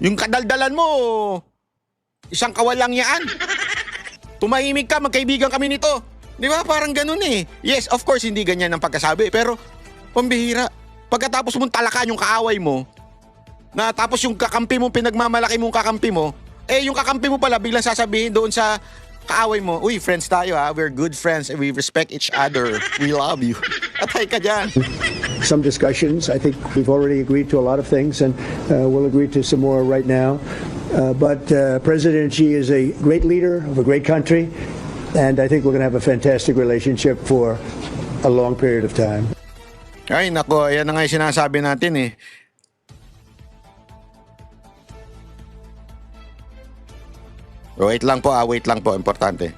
Yung kadaldalan mo, isang kawalang yan. Tumahimik ka, magkaibigan kami nito. Di ba? Parang ganun eh. Yes, of course, hindi ganyan ang pagkasabi. Pero, pambihira. Pagkatapos mong talakan yung kaaway mo, na tapos yung kakampi mo, pinagmamalaki mong kakampi mo, yung kakampi mo pala biglang sasabihin doon sa kaaway mo, uy, friends tayo ha, we're good friends and we respect each other. We love you. Atay ka dyan. Some discussions. I think we've already agreed to a lot of things, and we'll agree to some more right now. But President Xi is a great leader of a great country, and I think we're going to have a fantastic relationship for a long period of time. Ay, nako, yan na nga yung sinasabi natin eh. Wait lang po, wait lang po, importante.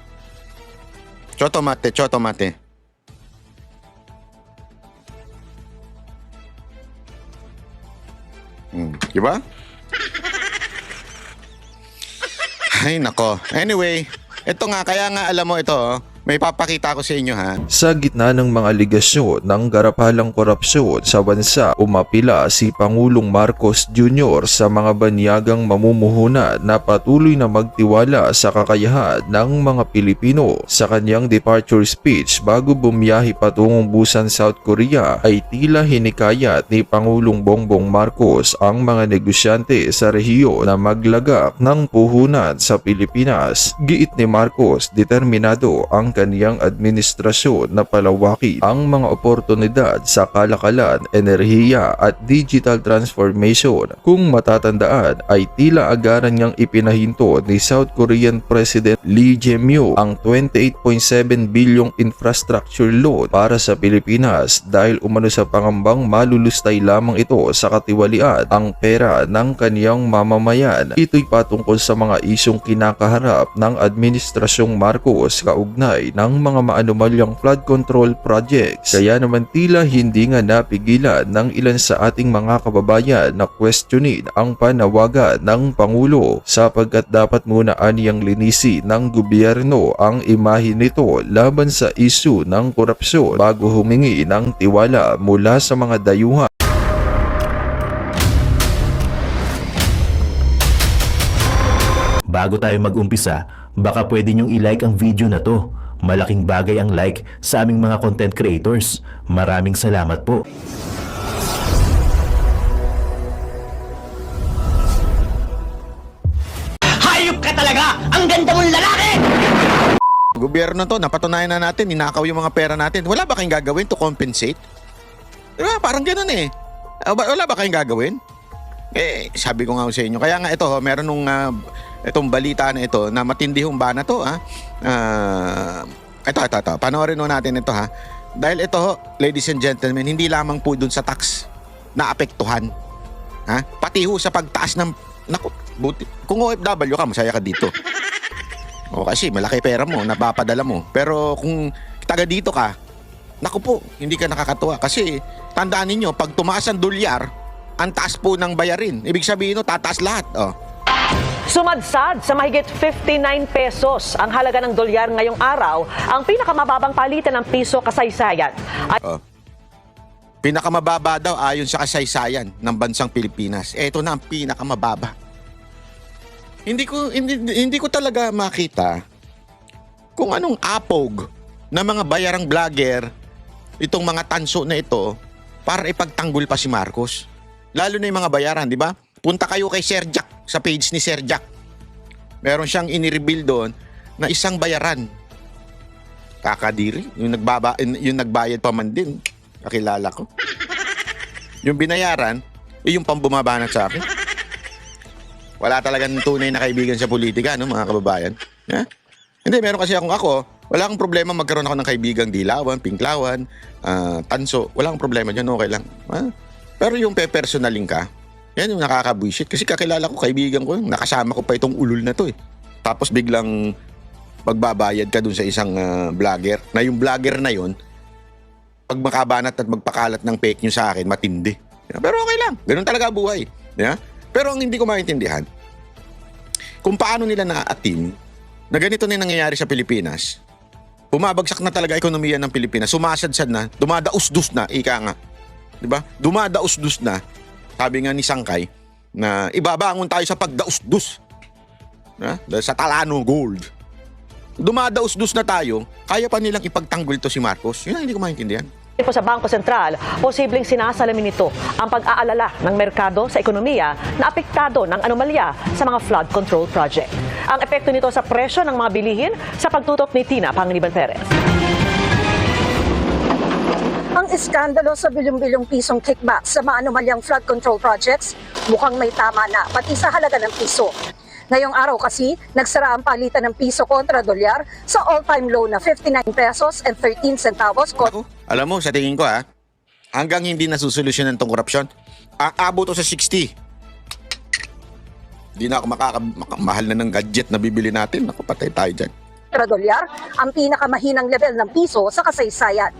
Choto mate, choto mate. Diba? Ay, nako. Anyway, ito nga, kaya nga alam mo ito, may papakita ko sa inyo ha. Sa gitna ng mga aligasyon ng garapalang korupsyon sa bansa, umapila si Pangulong Marcos Jr. sa mga banyagang mamumuhunan na patuloy na magtiwala sa kakayahan ng mga Pilipino. Sa kanyang departure speech bago bumiyahe patungong Busan, South Korea, ay tila hinikayat ni Pangulong Bongbong Marcos ang mga negosyante sa rehiyon na maglagak ng puhunan sa Pilipinas. Giit ni Marcos, determinado ang kaniyang administrasyon na palawakin ang mga oportunidad sa kalakalan, enerhiya at digital transformation. Kung matatandaan ay tila agaran niyang ipinahinto ni South Korean President Lee Jae-myung ang 28.7 bilyong infrastructure loan para sa Pilipinas dahil umano sa pangambang malulustay lamang ito sa katiwalian ang pera ng kaniyang mamamayan. Ito'y patungkol sa mga isyong kinakaharap ng administrasyong Marcos kaugnay ng mga maanumalyang flood control projects. Kaya naman tila hindi nga napigilan ng ilan sa ating mga kababayan na questionin ang panawagan ng Pangulo sapagkat dapat muna aniyang linisi ng gobyerno ang imahe nito laban sa isyu ng korupsyon bago humingi ng tiwala mula sa mga dayuhan. Bago tayo mag-umpisa, baka pwede nyong i-like ang video na to. Malaking bagay ang like sa aming mga content creators. Maraming salamat po. Hayop ka talaga! Ang ganda mong lalaki! Gobyerno to, napatunayan na natin, ninakaw yung mga pera natin. Wala ba kayong gagawin to compensate? Diba? Parang ganun eh. Wala ba kayong gagawin? Sabi ko nga sa inyo. Kaya nga ito, meron nung itong balita na ito na matindi hong ba na to ha. Ito. Panoorin natin ito ha. Dahil ito, ladies and gentlemen, hindi lamang po dun sa tax na apektuhan. Ha? Pati ho sa pagtaas ng naku, buti. Kung OFW ka, masaya ka dito. O kasi malaki pera mo, napapadala mo. Pero kung taga dito ka, naku po, hindi ka nakakatuwa. Kasi tandaan ninyo, pag tumaas ang dolyar, ang taas po ng bayarin. Ibig sabihin tataas lahat. Sumadsad sa mahigit 59 pesos ang halaga ng dolyar ngayong araw, ang pinakamababang palitan ng piso kasaysayan. Pinakamababa daw ayon sa kasaysayan ng bansang Pilipinas. Ito na ang pinakamababa. Hindi ko talaga makita kung anong apog na mga bayarang vlogger itong mga tanso na ito para ipagtanggol pa si Marcos. Lalo na yung mga bayaran, di ba? Punta kayo kay Sir Jack sa page ni Sir Jack. Meron siyang inireveal doon na isang bayaran. Kakadiri, yung nagbayad pa man din. Kakilala ko. Yung binayaran, yung pambumabanat sa akin. Wala talagang tunay na kaibigan sa politika, no, mga kababayan. Ha? Hindi, meron kasi ako, wala akong problema magkaroon ako ng kaibigang dilawan, pinklawan, tanso. Wala akong problema dyan, okay lang. Ha? Pero yung pe-personaling ka, yan yung nakaka-bullshit. Kasi kakilala ko, kaibigan ko, nakasama ko pa itong ulol na to eh. Tapos biglang magbabayad ka dun sa isang vlogger, na yung vlogger na yun, pag makabanat at magpakalat ng fake news sa akin, matindi. Pero okay lang, ganun talaga buhay. Yeah? Pero ang hindi ko maintindihan, kung paano nila na-atim na ganito na nangyayari sa Pilipinas, bumabagsak na talaga ekonomiya ng Pilipinas, sumasadsad na, dumadaus-dus na, ika nga. Diba? Dumadaus-dus na, sabi nga ni Sangkay, na ibabangon tayo sa pagdaus-dus. Dahil sa Talano Gold. Dumadaus-dus na tayo, kaya pa nilang ipagtanggol to si Marcos. Yun ang hindi ko maintindihan. Po sa Bangko Sentral, posibleng sinasalamin nito ang pag-aalala ng merkado sa ekonomiya na apektado ng anomalya sa mga flood control project. Ang epekto nito sa presyo ng mga bilihin sa pagtutok ni Tina Pangiliban Perez. Ang iskandalo sa bilyong-bilyong pisong kickback sa mga anomalyang flood control projects mukhang may tama na pati sa halaga ng piso. Ngayong araw kasi, nagsara ang palitan ng piso kontra dolyar sa all-time low na 59 pesos and 13 centavos. Ako, alam mo, sa tingin ko hanggang hindi nasusolusyonan tong korupsyon, aabot to sa 60. Hindi na ako mahal na ng gadget na bibili natin. Ako, patay tayo dyan. Kontra dolyar, ang pinakamahinang level ng piso sa kasaysayan.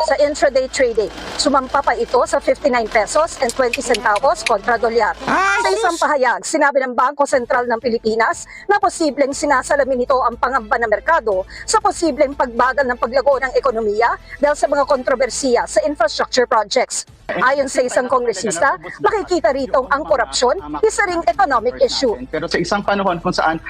Sa intraday trading, sumampa pa ito sa 59 pesos and 20 centavos kontra dolyar. Sa isang pahayag, sinabi ng Bangko Sentral ng Pilipinas na posibleng sinasalamin nito ang pangamba ng merkado sa posibleng pagbagal ng paglago ng ekonomiya dahil sa mga kontrobersiya sa infrastructure projects. Ayon sa isang kongresista, makikita rito ang korupsyon, isa ring economic issue. Pero sa isang panahon kung saan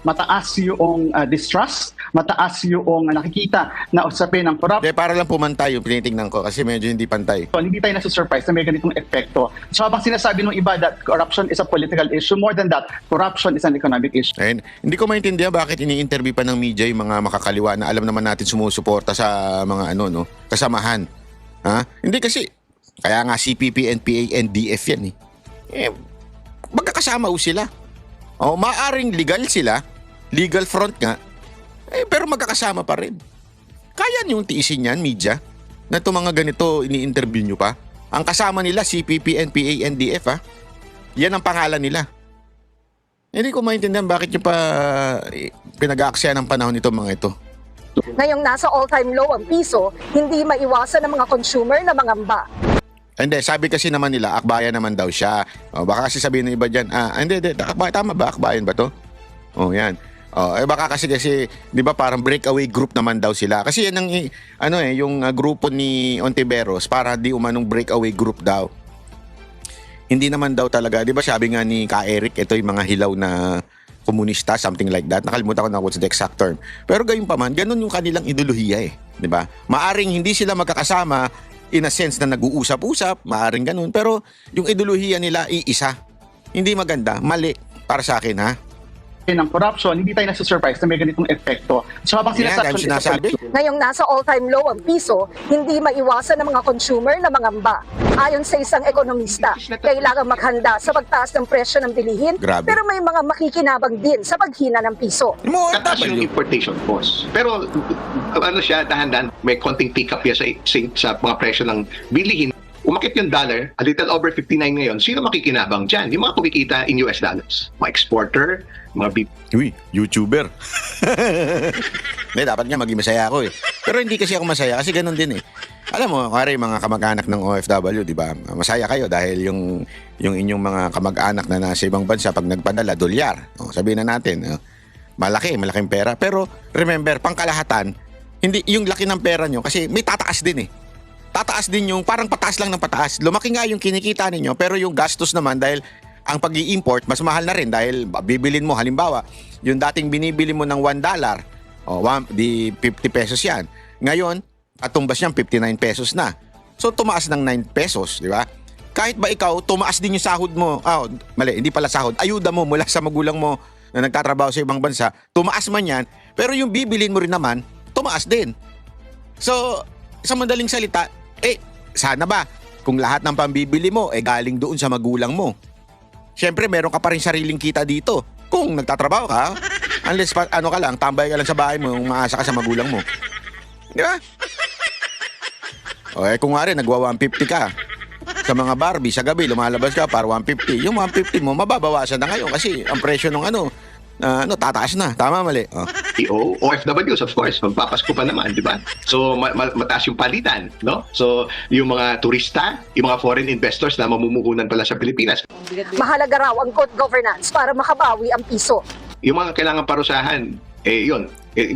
mataas yung distrust, mataas yung nakikita na usapin ng corruption, Para lang pumantay yung tinitingnan ko kasi medyo hindi pantay. hindi tayo nasusurprise na may ganitong epekto. So habang sinasabi ng iba that corruption is a political issue, more than that, corruption is an economic issue. Ayun, hindi ko maintindihan bakit ini-interview pa ng media yung mga makakaliwa na alam naman natin sumusuporta sa mga kasamahan. Hindi kasi, kaya nga CPP, NPA, NDF yan magkakasama sila. Maaring legal sila, legal front nga, pero magkakasama pa rin. Kaya niyong tiisin yan, media, na itong mga ganito ini-interview nyo pa. Ang kasama nila, CPP, NPA, NDF, yan ang pangalan nila. Hindi ko maintindihan bakit yung pinag-aaksaya ng panahon nito mga ito. Ngayong nasa all-time low ang piso, hindi maiwasan ng mga consumer na mangamba. Hindi, sabi kasi naman nila, akbayan naman daw siya. Baka kasi sabihin ng iba dyan, hindi, tama ba? Akbayan ba to? Yan. Baka kasi, di ba parang breakaway group naman daw sila. Kasi yan ang, yung grupo ni Ontiveros, para di umanong breakaway group daw. Hindi naman daw talaga, di ba sabi nga ni Ka Eric, ito yung mga hilaw na komunista, something like that. Nakalimutan ko na what's the exact term. Pero gayon pa man, ganun yung kanilang ideolohiya di ba? Maaring hindi sila magkakasama in a sense na nag-uusap-usap, maaring ganun. Pero yung ideolohiya nila, iisa. Hindi maganda, mali para sa akin, ng corruption, hindi tayo nasusurprise na may ganitong epekto. So habang sinasabi. Ngayong nasa all-time low ang piso, hindi maiwasan ng mga consumer na mangamba. Ayon sa isang ekonomista, kailangan maghanda sa pagtaas ng presyo ng bilihin, Grabe. pero may mga makikinabang din sa paghina ng piso. Tataas yung importation cost. Pero dahan-dahan, may konting pick up yan sa mga presyo ng bilihin. Umakit yung dollar, a little over 59 ngayon. Sino makikinabang dyan? Yung mga kumikita in US dollars. Mga exporter, mga YouTuber. Hindi, dapat nga maging masaya ako Pero hindi kasi ako masaya kasi ganun din Alam mo, kaya mga kamag-anak ng OFW, di ba? Masaya kayo dahil yung inyong mga kamag-anak na nasa ibang bansa pag nagpadala, dolyar. Sabihin na natin, malaking pera. Pero remember, pangkalahatan, hindi yung laki ng pera nyo kasi may tataas din Tataas din yung parang pataas lang ng pataas. Lumaki nga yung kinikita ninyo pero yung gastos naman dahil ang pag-i-import mas mahal na rin dahil bibilin mo halimbawa yung dating binibili mo ng $1 di 50 pesos yan. Ngayon, atumbas niyang 59 pesos na. So tumaas ng 9 pesos, di ba? Kahit ba ikaw, tumaas din yung sahod mo. Mali, hindi pala sahod. Ayuda mo mula sa magulang mo na nagtatrabaho sa ibang bansa, tumaas man yan, pero yung bibilin mo rin naman, tumaas din. So, sa madaling salita, sana ba kung lahat ng pambibili mo galing doon sa magulang mo. Siyempre, meron ka pa rin sariling kita dito. Kung nagtatrabaho ka, unless tambay ka lang sa bahay mo, umaasa ka sa magulang mo. Di ba? Kung nga rin, nagwa 150 ka. Sa mga Barbie, sa gabi, lumalabas ka para 150. Yung 150 mo, mababawasan na ngayon kasi ang presyo ng tataas na. Tama, mali? OFWs, of course, magpapasko pa naman, di ba? So, mataas yung palitan, no? So, yung mga turista, yung mga foreign investors na mamumuhunan pala sa Pilipinas. Mahalaga raw ang good governance para makabawi ang piso. Yung mga kailangan parusahan,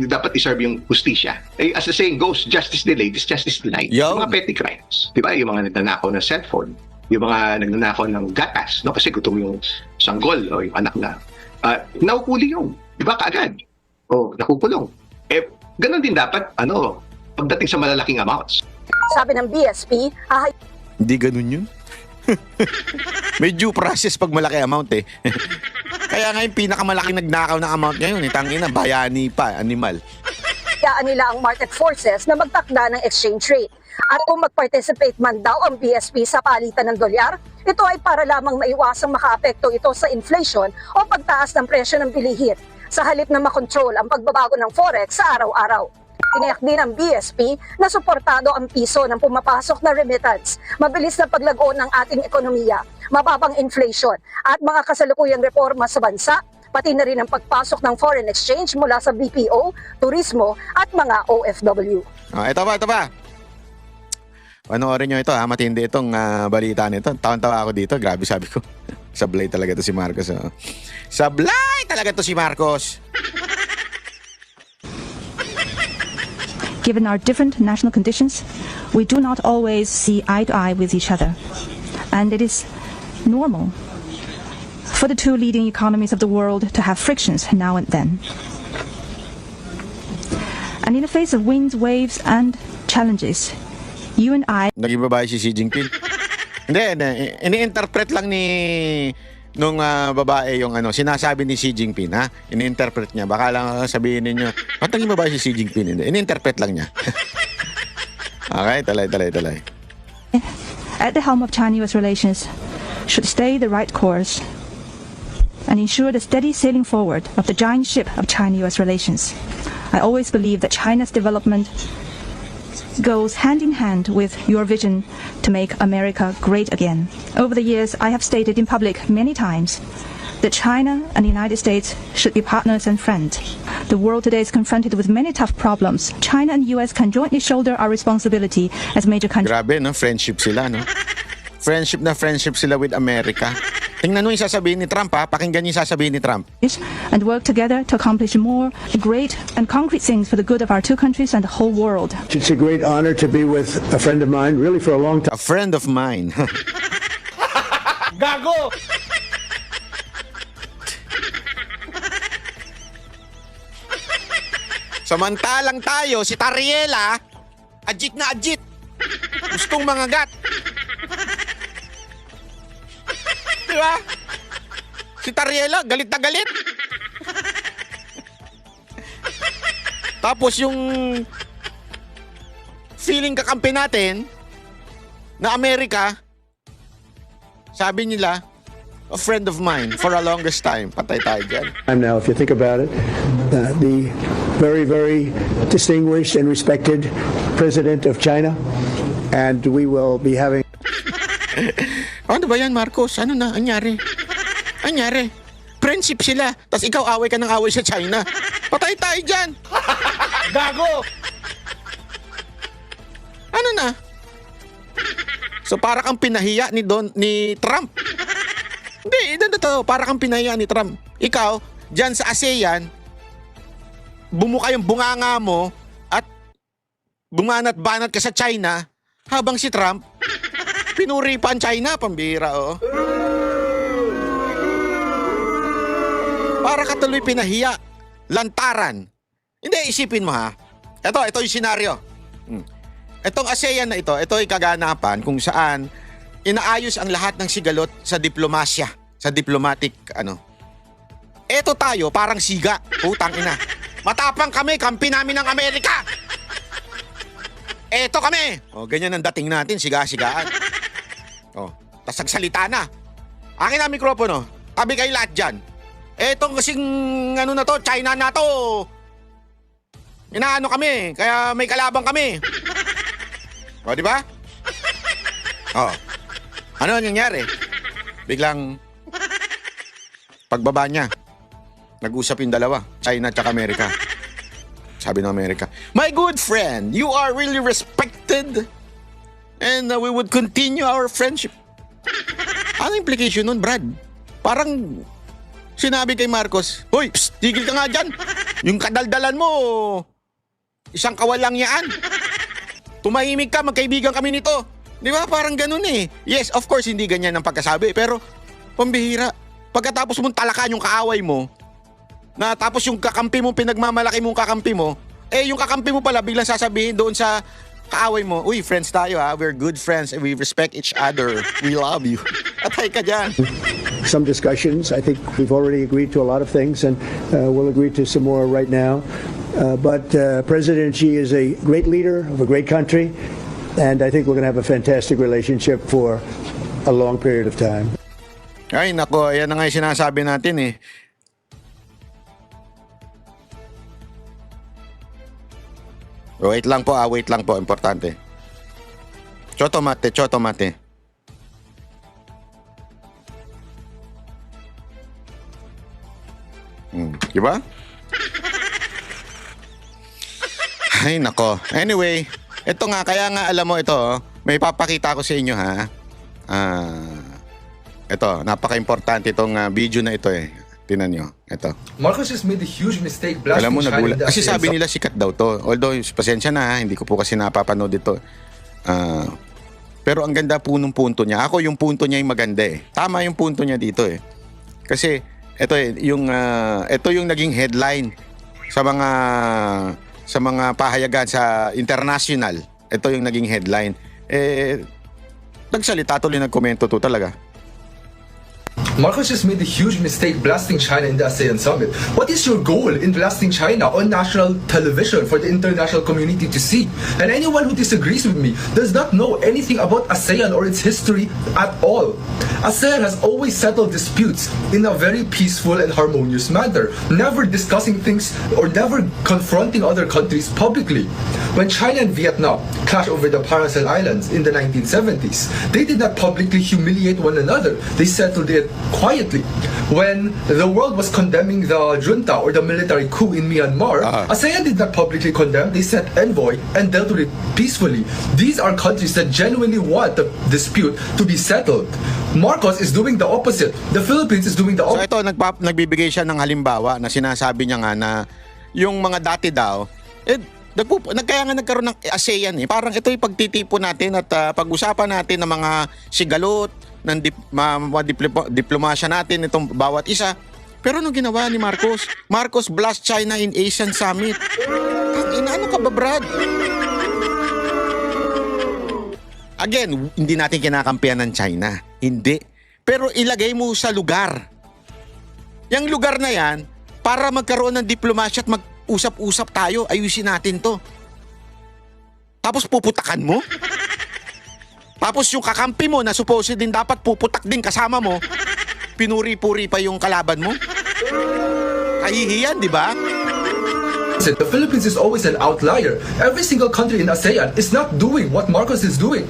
dapat iserve yung hustisya. As the saying goes, justice delayed is justice denied. Yo. Yung mga petty crimes, di ba? Yung mga nagnanakaw ng cellphone, yung mga nagnanakaw ng gatas, no? Kasi gutom yung sanggol o yung anak na. Nauhuli yung, di ba, kaagad? O, nakukulong. Ganun din dapat, pagdating sa malalaking amounts. Sabi ng BSP, Hindi ganun yun. May due process pag malaki amount eh. Kaya nga yung pinakamalaki nagnakaw ng amount ngayon, tangina, bayani pa, animal. hayaan nila ang market forces na magtakda ng exchange rate. At kung mag-participate man daw ang BSP sa palitan ng dolyar, ito ay para lamang maiwasang makaapekto ito sa inflation o pagtaas ng presyo ng bilihin, sa halip na makontrol ang pagbabago ng forex sa araw-araw. Tiniyak din ng BSP na suportado ang piso ng pumapasok na remittance, mabilis na paglago ng ating ekonomiya, mababang inflation at mga kasalukuyang reforma sa bansa, pati na rin ang pagpasok ng foreign exchange mula sa BPO, turismo at mga OFW. Ito pa. Panoorin nyo ito ha, matindi itong balita nito. Tawan-tawa ako dito, grabe sabi ko. Sablay talaga to si Marcos. Oh. Sablay talaga to si Marcos. Given our different national conditions, we do not always see eye to eye with each other. And it is normal for the two leading economies of the world to have frictions now and then. And in the face of winds, waves, and challenges, you and I... Naging babae si Xi Jinping. Hindi. Ini-interpret lang nung babae yung sinasabi ni Xi Jinping, ha? Ini-interpret niya. Baka lang sabihin ninyo, ba't naging babae si Xi Jinping? Hindi. Ini-interpret lang niya. Okay, talay. at the helm of China-US relations should stay the right course and ensure the steady sailing forward of the giant ship of China-US relations. I always believe that China's development goes hand in hand with your vision to make America great again. Over the years, I have stated in public many times that China and the United States should be partners and friends. The world today is confronted with many tough problems. China and US can jointly shoulder our responsibility as major countries. Grabe, no? Friendship sila, no? Friendship sila with America. Tingnan mo yung sasabihin ni Trump, ha? Pakinggan yung sasabihin ni Trump. And work together to accomplish more great and concrete things for the good of our two countries and the whole world. It's a great honor to be with a friend of mine, really for a long time. A friend of mine. Gago! Samantalang tayo, si Tariela, ajit na ajit. Gustong mangagat. Diba? Si Tariela, galit na galit. Tapos yung feeling kakampi natin na Amerika, sabi nila, a friend of mine for a longest time. Patay tayo dyan. Now, if you think about it, the very, very distinguished and respected president of China, and we will be having... Ano ba yan, Marcos? Ano na? Anyari? Friendship sila. Tapos ikaw away ka ng away sa China. Patay tayo dyan. Gago! Ano na? So para kang pinahiya ni Trump. Hindi, ito. Para kang pinahiya ni Trump. Ikaw, dyan sa ASEAN, bumuka yung bunganga mo at bumanat-banat ka sa China habang si Trump pinuri pa ang China, pambira, oh. Para ka tuloy pinahiya, lantaran. Hindi, isipin mo ha. Ito yung senaryo. Itong ASEAN na ito ay kaganapan kung saan inaayos ang lahat ng sigalot sa diplomasya, sa diplomatic, Ito tayo, parang siga, putang ina. Matapang kami, kampi namin ng Amerika. Eto kami. Ganyan ang dating natin, siga-sigaan. Tas nagsalita na. Akin ang mikropono. Tabi kayo lahat dyan. Etong kasing na to, China na to. Inaano kami, kaya may kalabang kami. Di ba? Ano ang nangyari? Biglang pagbaba niya, nag-usap yung dalawa, China at Amerika. Sabi ng Amerika, my good friend, you are really respected and we would continue our friendship. Ano implication nun, Brad? Parang sinabi kay Marcos, hoy, psst, tigil ka nga dyan. Yung kadaldalan mo, isang kawalang yaan. Tumahimik ka, magkaibigan kami nito. Di ba? Parang ganun eh. Yes, of course, hindi ganyan ang pagkasabi. Pero, pambihira. Pagkatapos mong talakan yung kaaway mo, na tapos yung kakampi mo, pinagmamalaki mong kakampi mo, yung kakampi mo pala biglang sasabihin doon sa kaaway mo, uy, friends tayo ha, we're good friends, and we respect each other, we love you. Atay ka dyan. Some discussions. I think we've already agreed to a lot of things, and we'll agree to some more right now. But President Xi is a great leader of a great country, and I think we're going to have a fantastic relationship for a long period of time. Ay, nako, yan na nga yung sinasabi natin eh. Wait lang po, wait lang po, importante. Choto mate, choto mate. Diba? Ay, nako. Anyway, ito nga, kaya nga alam mo ito, may papakita ko sa inyo ha. Ito, napaka-importante itong video na ito eh. Tinan nyo, ito. Marcos has made a huge mistake Alam blasting mo, China. nagulat. Kasi sabi nila sikat daw to. Although, pasensya na ha, hindi ko po kasi napapanood ito. Pero ang ganda po nung punto niya. Ako, yung punto niya yung maganda eh. Tama yung punto niya dito eh. Kasi, ito yung naging headline sa mga pahayagan sa international. Ito yung naging headline. Nagsalita tuloy, nagkomento to talaga. Marcos has made a huge mistake blasting China in the ASEAN summit. What is your goal in blasting China on national television for the international community to see? And anyone who disagrees with me does not know anything about ASEAN or its history at all. ASEAN has always settled disputes in a very peaceful and harmonious manner, never discussing things or never confronting other countries publicly. When China and Vietnam clashed over the Paracel Islands in the 1970s, they did not publicly humiliate one another. They settled it quietly. When the world was condemning the junta or the military coup in Myanmar, ASEAN did not publicly condemn. They sent envoy and dealt with it peacefully. These are countries that genuinely want the dispute to be settled. Marcos is doing the opposite. The Philippines is doing the So opposite. ito, nagbibigay siya ng halimbawa na sinasabi niya nga na yung mga dati daw, kaya nga nagkaroon ng ASEAN eh. Parang ito yung pagtitipo natin at pag-usapan natin ng mga sigalot, ng diplomasya natin, itong bawat isa. Pero anong ginawa ni Marcos? Marcos blast China in Asian Summit. Ano ka ba, Brad? Again, hindi natin kinakampihan ng China. Hindi. Pero ilagay mo sa lugar. Yang lugar na yan, para magkaroon ng diplomasya at mag-usap-usap tayo, ayusin natin to. Tapos puputakan mo? Tapos yung kakampi mo na supposed din dapat puputak din kasama mo, pinuri-puri pa yung kalaban mo? Kahihiyan, di ba? The Philippines is always an outlier. Every single country in ASEAN is not doing what Marcos is doing.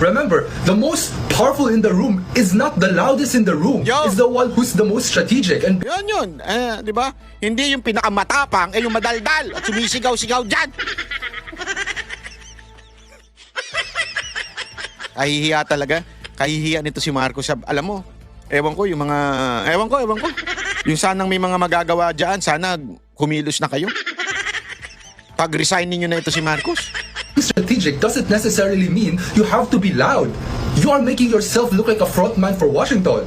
Remember, the most powerful in the room is not the loudest in the room. It's the one who's the most strategic. And Yun. Di ba? Hindi yung pinakamatapang, yung madaldal at sumisigaw-sigaw dyan. Kahihiya talaga. Kahihiya nito si Marcos. Alam mo, ewan ko. Yung sanang may mga magagawa dyan, sana kumilos na kayo. Pag-resign ninyo na ito si Marcos. strategic doesn't necessarily mean you have to be loud. You are making yourself look like a frontman for Washington.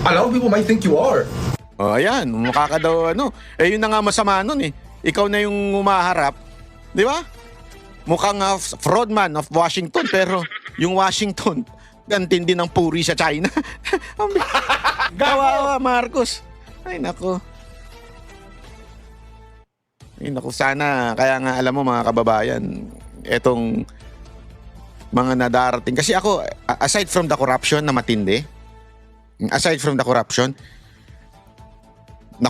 A lot of people might think you are. Oh, ayan. Mukha ka daw yun na nga masama nun eh. Ikaw na yung umaharap. Di ba? Mukhang fraudman of Washington, pero yung Washington, gantindi ng puri sa China. Kawawa, Marcos. Ay, nako. Sana, kaya nga alam mo mga kababayan, etong mga nadarating. Kasi ako, aside from the corruption na matindi, na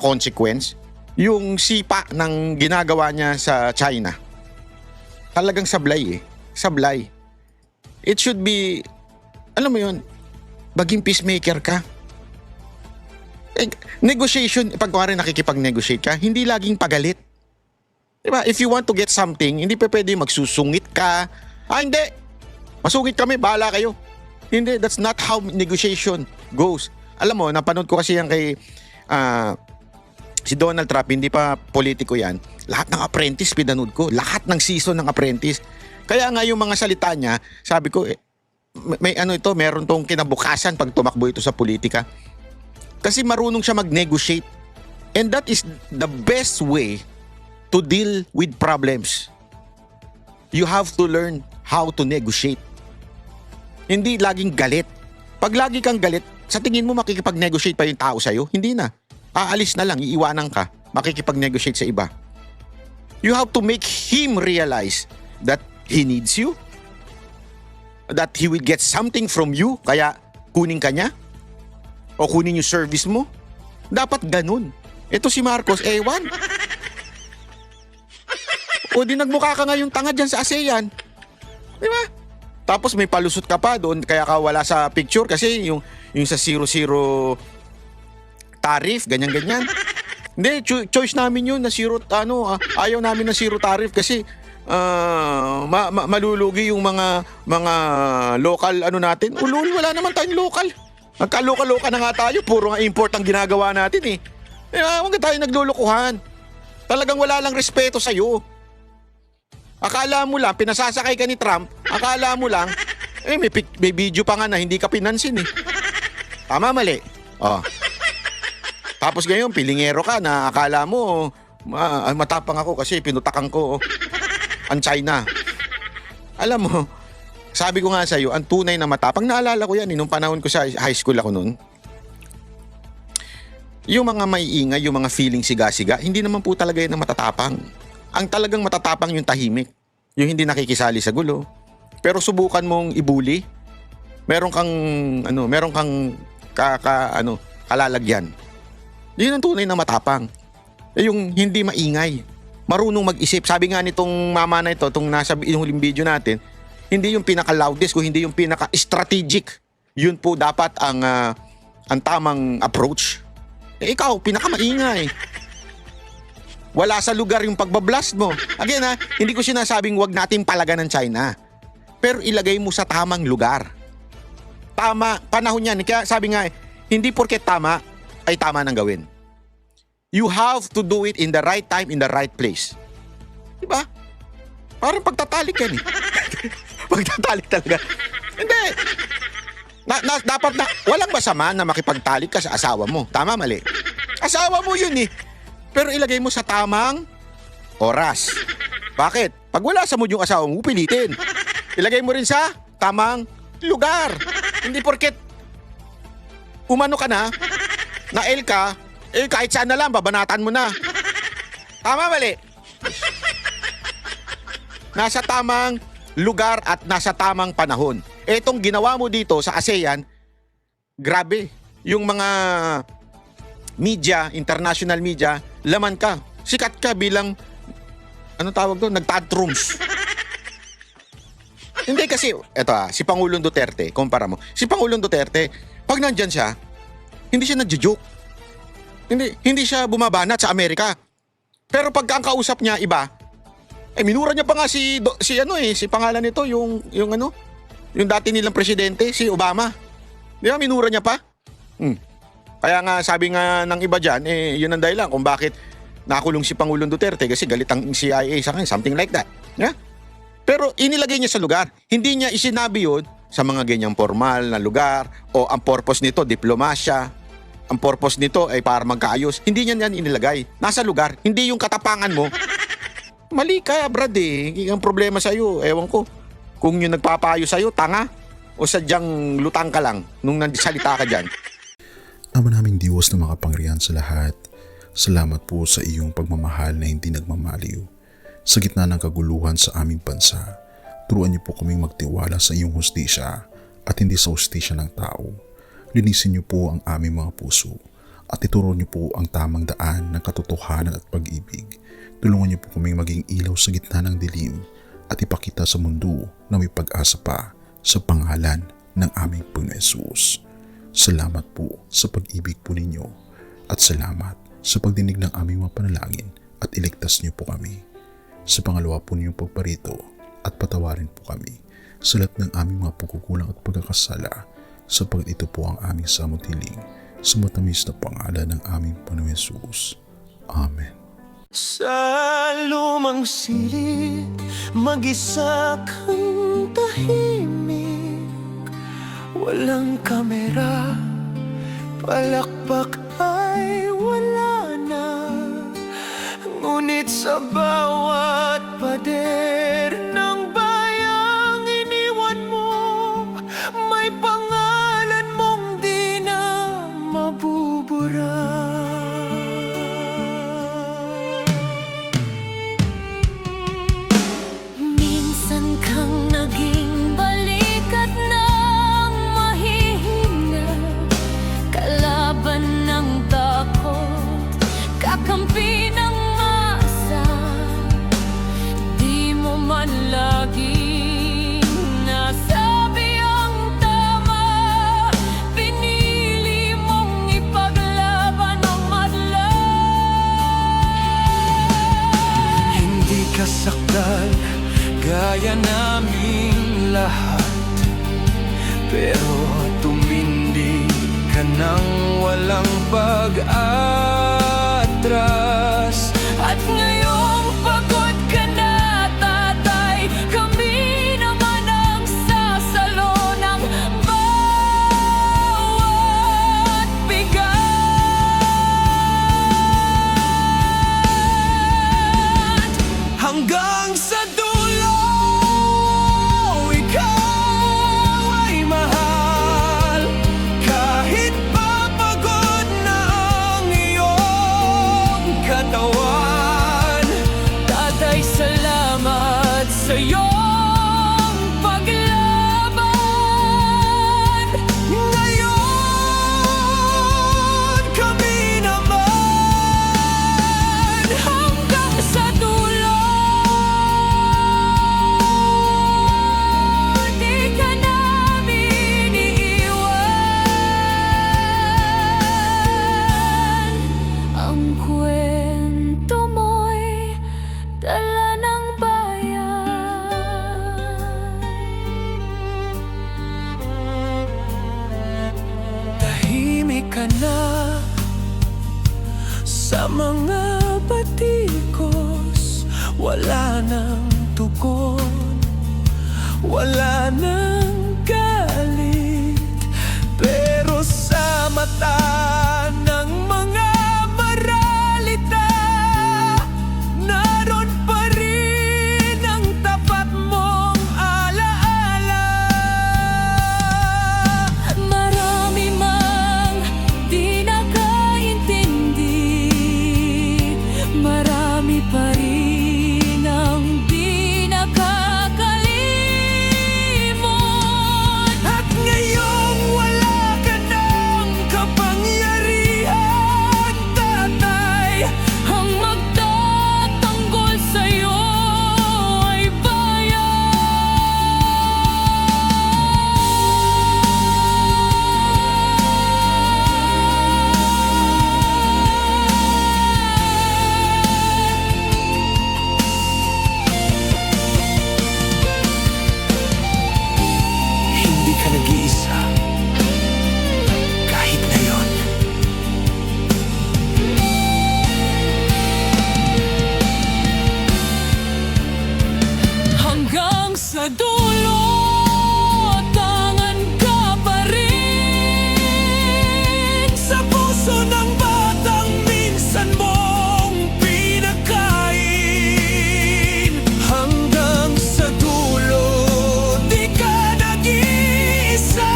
consequence, yung sipa ng ginagawa niya sa China, talagang sablay eh. Sablay. It should be, alam mo yun, maging peacemaker ka. Negotiation, pag kuwari nakikipag-negotiate ka, hindi laging pagalit. Diba? If you want to get something, hindi pa pwede magsusungit ka. Hindi. Masungit kami, bahala kayo. Hindi, that's not how negotiation goes. Alam mo, napanood ko kasi yan kay si Donald Trump, hindi pa politiko yan. Lahat ng Apprentice, pinanood ko. Lahat ng season ng Apprentice. Kaya nga yung mga salita niya, sabi ko, may ano ito, meron tong kinabukasan pag tumakbo ito sa politika. Kasi marunong siya mag-negotiate. And that is the best way to deal with problems. You have to learn how to negotiate. Hindi laging galit. Pag lagi kang galit, sa tingin mo makikipag-negotiate pa yung tao sa'yo? Hindi na. Aalis na lang, iiwanan ka. Makikipag-negotiate sa iba. You have to make him realize that he needs you. That he will get something from you, kaya kunin ka niya. O kunin yung service mo. Dapat ganun. Ito si Marcos, ewan. O di nagmukha ka ngayong tanga dyan sa ASEAN. Di ba? Tapos may palusot ka pa doon, kaya ka wala sa picture kasi yung sa 0-0 tariff, ganyan-ganyan. Hindi, choice namin yun na ayaw namin ng 0 tariff kasi malulugi yung mga local natin. Ulul, wala naman tayong local. Nagkaloka-loka na nga tayo, puro nga import ang ginagawa natin eh. Huwag tayo naglulukuhan. Talagang wala lang respeto sa'yo. Akala mo lang, pinasasakay ka ni Trump, akala mo lang, may video pa nga na hindi ka pinansin eh. Tama, mali. Oh. Tapos ngayon, pilingero ka na akala mo, matapang ako kasi pinutakan ko ang China. Alam mo, sabi ko nga sa'yo, ang tunay na matapang, naalala ko yan, nung panahon ko sa high school ako noon, yung mga maiingay, yung mga feeling siga-siga, hindi naman po talaga yan ang matatapang. Ang talagang matatapang yung tahimik, yung hindi nakikisali sa gulo. Pero subukan mong ibuli, meron kang kalalagyan. Yun ang tunay na matapang. Yung hindi maingay, marunong mag-isip. Sabi nga nitong mama na ito, itong nasa huling video natin, hindi yung pinaka-loudest, kung hindi yung pinaka-strategic. Yun po dapat ang tamang approach. Ikaw, pinaka-maingay. Wala sa lugar yung pagbablast mo. Again hindi ko sinasabing wag natin palagan ng China. Pero ilagay mo sa tamang lugar. Tama, panahon yan. Kaya sabi nga, hindi porket tama, ay tama nang gawin. You have to do it in the right time, in the right place. Diba? Parang pagtatalik yan eh. Pagtatalik talaga. Hindi. Dapat na, walang masama na makipagtalik ka sa asawa mo. Tama, mali? Asawa mo yun eh. Pero ilagay mo sa tamang oras. Bakit? Pag wala sa mood yung asawa mo, pilitin. Ilagay mo rin sa tamang lugar. Hindi porket umano ka na L ka, kahit saan na lang, babanatan mo na. Tama, mali? Nasa tamang lugar at nasa tamang panahon. Etong ginawa mo dito sa ASEAN, grabe. Yung mga media, international media, laman ka. Sikat ka bilang, nagtantrums. Hindi kasi, si Pangulong Duterte, kumpara mo. Si Pangulong Duterte, pag nandyan siya, hindi siya nagjo-joke. Hindi siya bumabanat sa Amerika. Pero pagka ang kausap niya iba, minura niya pa nga si pangalan nito, yung dati nilang presidente, si Obama. Di ba, minura niya pa? Kaya nga, sabi nga ng iba dyan, yun ang dahilan kung bakit nakulong si Pangulong Duterte kasi galit ang CIA sa kanya, something like that. Yeah? Pero inilagay niya sa lugar. Hindi niya isinabi yun sa mga ganyang formal na lugar o ang purpose nito, diplomasya. Ang purpose nito ay para magkaayos. Hindi niya yan inilagay. Nasa lugar. Hindi yung katapangan mo. Mali ka, Brad eh. Ang problema sa'yo, ewan ko. Kung yung nagpapayo sa'yo, tanga. O sadyang lutang ka lang nung nagsalita ka dyan. Ama naming Diyos na makapangyarihan sa lahat, salamat po sa iyong pagmamahal na hindi nagmamaliw. Sa gitna ng kaguluhan sa aming bansa, turuan niyo po kaming magtiwala sa iyong hustisya at hindi sa hustisya ng tao. Linisin niyo po ang aming mga puso at ituro niyo po ang tamang daan ng katotohanan at pag-ibig. Tulungan niyo po kaming maging ilaw sa gitna ng dilim at ipakita sa mundo na may pag-asa pa sa pangalan ng aming Panginoon Hesus. Salamat po sa pag-ibig po ninyo at salamat sa pagdinig ng aming mga panalangin at iligtas niyo po kami. Sa pangalawa po ninyong pagparito at patawarin po kami sa lahat ng aming mga pagkukulang at pagkakasala sapagkat ito po ang aming samutiling sa matamis na pangalan ng aming Panginoon Hesus. Amen. Sa lumang silid, mag-isa kang tahimik, walang kamera, palakpak ay wala na. Ngunit sa bawat pader ng bayang iniwan mo, may pangalan mong di na mabubura. Minsan kang naging balikat ng mahihina, kalaban ng takot, kakampi ng asa. Di mo man laging nasabi ang tama, pinili mong ipaglaban ang madla. Hindi ka saktan gaya naming lahat, pero tumindi ka nang walang pag-atras. At ngayong pagod ka na, tatay, kami naman ang sasalo ng bawat bigat. Hanggang sa dulo, ikaw ay mahal. Kahit papagod na ang iyong katawan. Tatay, salamat sa iyong paglaban. Ngayon, kami naman hanggang sa dulo. Di ka namin iiwan. Ang kwento mo'y dala ng bayan. Tahimik ka na sa mga batikos, wala nang tugon, wala nang galit, pero sa mata ng mga maralita, naroon pa rin ang tapat mong alaala. Marami mang di nakaintindi, marami pa rin ang di nakakalimot. At ngayong wala ka ng kapangyarihan, tatay, Ang magtatanggol sa'yo ay hindi ka nag-iisa. Kahit ngayon. hanggang sa dulo, tangan ka pa rin Sa puso ng batang minsan mong pinakain. Hanggang sa dulo, di ka nag-iisa.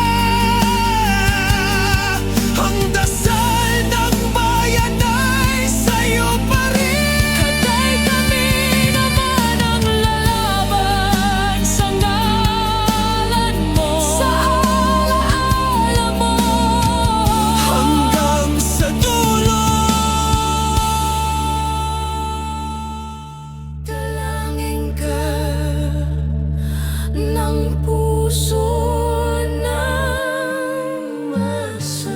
Ang dasal ng bayan ay sa'yo pa rin. Tatay, kami naman ang lalaban sa ngalan mo, sa alaala mo. Hanggang sa dulo. Dalangin ka ng puso ng masa.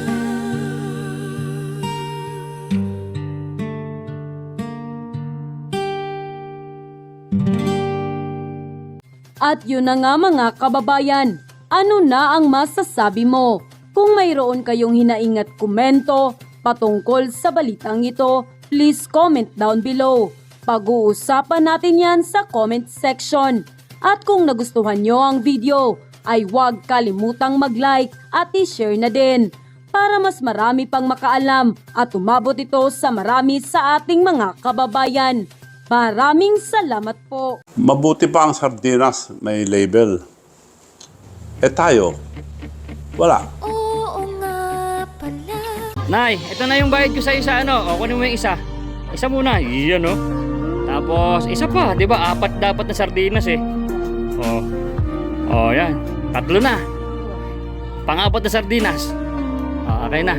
At yun na nga mga kababayan, ano na ang masasabi mo? Kung mayroon kayong hinaing at komento patungkol sa balitang ito, please comment down below. Pag-uusapan natin yan sa comment section. At kung nagustuhan nyo ang video, ay huwag kalimutang mag-like at i-share na din para mas marami pang makaalam at umabot ito sa marami sa ating mga kababayan. Maraming salamat po. Mabuti pa ang sardinas may label. Tayo, wala. Nay, ito na yung bayad ko sa isa, ano? O, kunin mo yung isa. Isa muna, yan, o. Tapos, isa pa, di ba? 4 dapat na sardinas, eh. O, yan. 3 na. Pang-4 na sardinas. O, okay na.